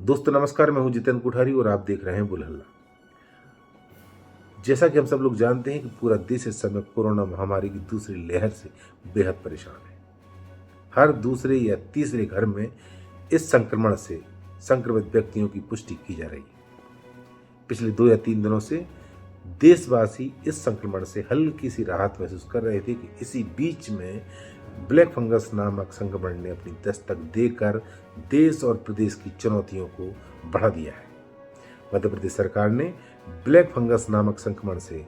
दोस्तों नमस्कार, मैं हूं जितेंद्र कुठारी और आप देख रहे हैं बुलहल्ला। जैसा कि हम सब लोग जानते हैं कि पूरा देश इस समय कोरोना महामारी की दूसरी लहर से बेहद परेशान है। हर दूसरे या तीसरे घर में इस संक्रमण से संक्रमित व्यक्तियों की पुष्टि की जा रही है। पिछले 2 या 3 दिनों से देशवासी इस संक्रमण से हल्की सी राहत महसूस कर रहे थे कि इसी बीच में ब्लैक फंगस नामक संक्रमण ने अपनी दस्तक देकर देश और प्रदेश की चुनौतियों को बढ़ा दिया है। मध्य प्रदेश सरकार ने ब्लैक फंगस नामक संक्रमण से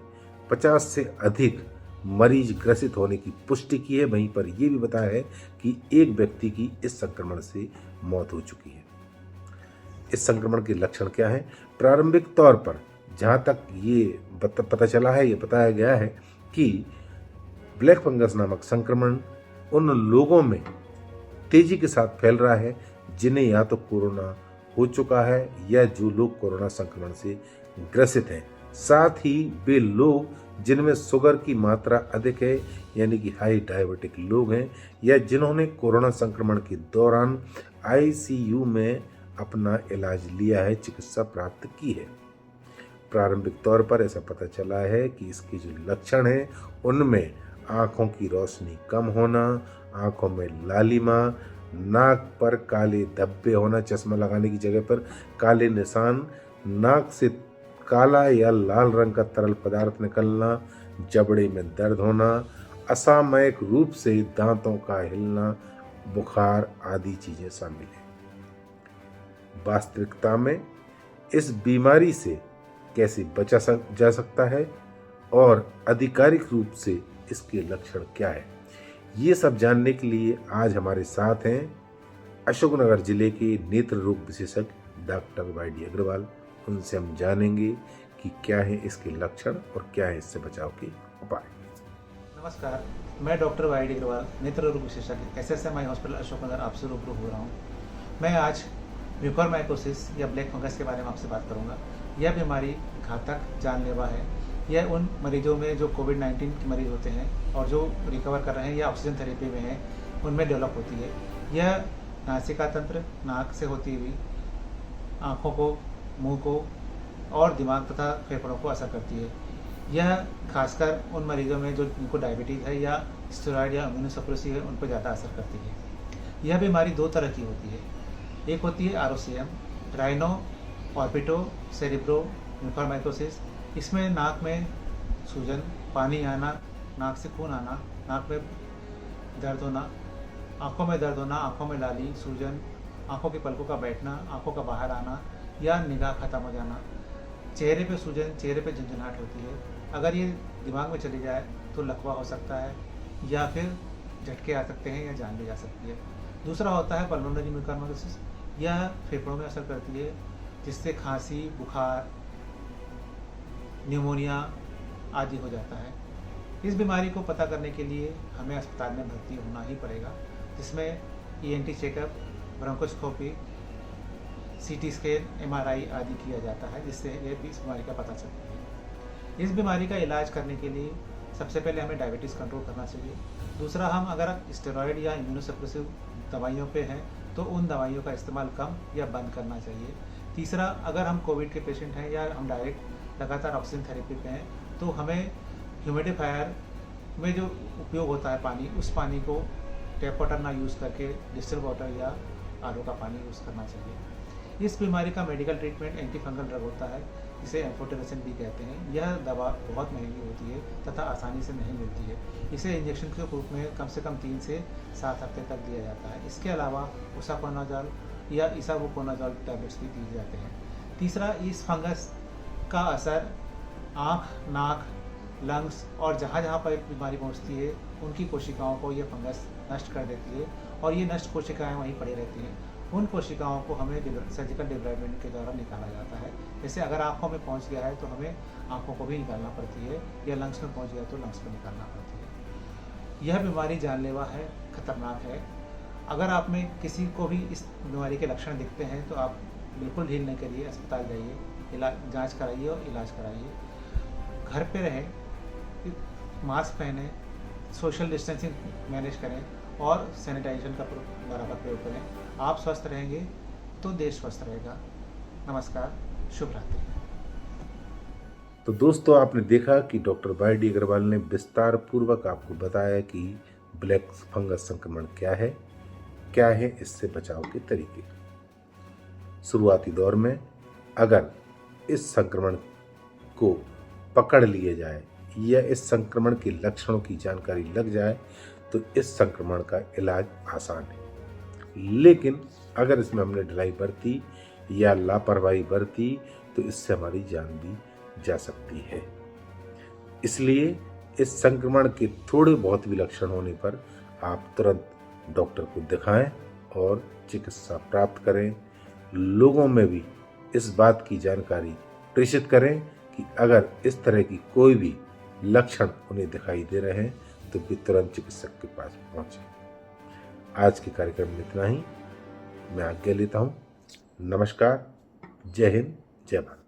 50 से अधिक मरीज ग्रसित होने की पुष्टि की है। वहीं पर यह भी बताया है कि एक व्यक्ति की इस संक्रमण से मौत हो चुकी है। इस संक्रमण के लक्षण क्या हैं? प्रारंभिक तौर पर जहां तक ये पता चला है, ये बताया गया है कि ब्लैक फंगस नामक संक्रमण उन लोगों में तेजी के साथ फैल रहा है जिन्हें या तो कोरोना हो चुका है या जो लोग कोरोना संक्रमण से ग्रसित हैं। साथ ही वे लोग जिनमें शुगर की मात्रा अधिक है, यानी कि हाई डायबिटिक लोग हैं, या जिन्होंने कोरोना संक्रमण के दौरान आईसीयू में अपना इलाज लिया है, चिकित्सा प्राप्त की है। प्रारंभिक तौर पर ऐसा पता चला है कि इसके जो लक्षण हैं उनमें आंखों की रोशनी कम होना, आंखों में लालिमा, नाक पर काले धब्बे होना, चश्मा लगाने की जगह पर काले निशान, नाक से काला या लाल रंग का तरल पदार्थ निकलना, जबड़े में दर्द होना, असामयिक रूप से दांतों का हिलना, बुखार आदि चीजें शामिल हैं। वास्तविकता में इस बीमारी से कैसे बचा जा सकता है और आधिकारिक रूप से इसके लक्षण क्या है, ये सब जानने के लिए आज हमारे साथ हैं अशोकनगर जिले के नेत्र रोग विशेषज्ञ डॉक्टर वाईडी अग्रवाल। उनसे हम जानेंगे कि क्या है इसके लक्षण और क्या है इससे बचाव के उपाय। नमस्कार, मैं डॉक्टर वाईडी अग्रवाल, नेत्र रोग विशेषज्ञ SSMI हॉस्पिटल अशोकनगर आपसे रूबरू हो रहा हूँ। मैं आज म्यूकोरमाइकोसिस या ब्लैक फंगस के बारे में आपसे बात करूँगा। यह बीमारी घातक, जानलेवा है। यह उन मरीजों में जो कोविड-19 के मरीज होते हैं और जो रिकवर कर रहे हैं या ऑक्सीजन थेरेपी में हैं, उनमें डेवलप होती है। यह नासिका तंत्र, नाक से होती हुई आँखों को, मुंह को और दिमाग तथा फेफड़ों को असर करती है। यह खासकर उन मरीजों में जो जिनको डायबिटीज़ है या स्टेरॉयड या इम्यूनोसप्रेसिव है, उन पर ज़्यादा असर करती है। यह बीमारी 2 तरह की होती है। एक होती है ROCM, राइनो ऑर्बिटो सेरिब्रो म्यूकोरमाइकोसिस। इसमें नाक में सूजन, पानी आना, नाक से खून आना, नाक में दर्द होना, आँखों में दर्द होना, आँखों में लाली, सूजन, आँखों के पलकों का बैठना, आँखों का बाहर आना या निगाह खत्म हो जाना, चेहरे पे सूजन, चेहरे पे झंझनाहट होती है। अगर ये दिमाग में चली जाए तो लकवा हो सकता है या फिर झटके आ सकते हैं या जान भी जा सकती है। दूसरा होता है पल्मोनरी म्यूकोरमाइकोसिस। यह फेफड़ों में असर करती है, जिससे खांसी, बुखार, न्यूमोनिया आदि हो जाता है। इस बीमारी को पता करने के लिए हमें अस्पताल में भर्ती होना ही पड़ेगा, जिसमें ENT checkup, bronchoscopy, CT scan, MRI आदि किया जाता है, जिससे ये इस बीमारी का पता चलता है। इस बीमारी का इलाज करने के लिए सबसे पहले हमें डायबिटीज़ कंट्रोल करना चाहिए। दूसरा, हम अगर स्टेरॉयड या इम्यूनोसप्रेसिव दवाइयों पे हैं तो उन दवाइयों का इस्तेमाल कम या बंद करना चाहिए। तीसरा, अगर हम कोविड के पेशेंट हैं या हम डायरेक्ट लगातार ऑक्सीजन थेरेपी पे हैं तो हमें ह्यूमिडिफायर में जो उपयोग होता है पानी, उस पानी को टैप वाटर ना यूज़ करके डिस्टिल वाटर या RO का पानी यूज़ करना चाहिए। इस बीमारी का medical treatment anti fungal drug होता है, जिसे एम्फोटेरेसिन भी कहते हैं। यह दवा बहुत महंगी होती है तथा आसानी से नहीं मिलती है। इसे इंजेक्शन के रूप में कम से कम 3 से 7 हफ्ते तक दिया जाता है। इसके अलावा ओसाकोनाजोल या इसावुकोनाजोल टैबलेट्स भी दिए जाते हैं। तीसरा, इस फंगस का असर आँख, नाक, लंग्स और जहाँ जहाँ पर बीमारी पहुँचती है उनकी कोशिकाओं को यह फंगस नष्ट कर देती है और ये नष्ट कोशिकाएँ वहीं पड़ी रहती हैं। उन कोशिकाओं को हमें सर्जिकल डिब्राइडमेंट के द्वारा निकाला जाता है। जैसे अगर आँखों में पहुँच गया है तो हमें आँखों को भी निकालना पड़ती है, या लंग्स में पहुँच गया तो लंग्स को निकालना पड़ती है। यह बीमारी जानलेवा है, खतरनाक है। अगर आप में किसी को भी इस बीमारी के लक्षण दिखते हैं तो आप बिल्कुल ढील नहीं करिए, अस्पताल जाइए, जाँच कराइए और इलाज कराइए। घर पे रहें, मास्क पहने, सोशल डिस्टेंसिंग मैनेज करें और सैनिटाइजेशन का बराबर प्रयोग करें। आप स्वस्थ रहेंगे तो देश स्वस्थ रहेगा। नमस्कार, शुभ रात्रि। तो दोस्तों, आपने देखा कि डॉक्टर वाई डी अग्रवाल ने विस्तार पूर्वक आपको बताया कि ब्लैक फंगस संक्रमण क्या है इससे बचाव के तरीके। शुरुआती दौर में अगर इस संक्रमण को पकड़ लिया जाए या इस संक्रमण के लक्षणों की जानकारी लग जाए तो इस संक्रमण का इलाज आसान है, लेकिन अगर इसमें हमने ढिलाई बरती या लापरवाही बरती तो इससे हमारी जान भी जा सकती है। इसलिए इस संक्रमण के थोड़े बहुत भी लक्षण होने पर आप तुरंत डॉक्टर को दिखाएं और चिकित्सा प्राप्त करें। लोगों में भी इस बात की जानकारी प्रेषित करें कि अगर इस तरह की कोई भी लक्षण उन्हें दिखाई दे रहे हैं तो वे तुरंत चिकित्सक के पास पहुंचे। आज के कार्यक्रम में इतना ही। मैं आज्ञा लेता हूं। नमस्कार, जय हिंद, जय भारत।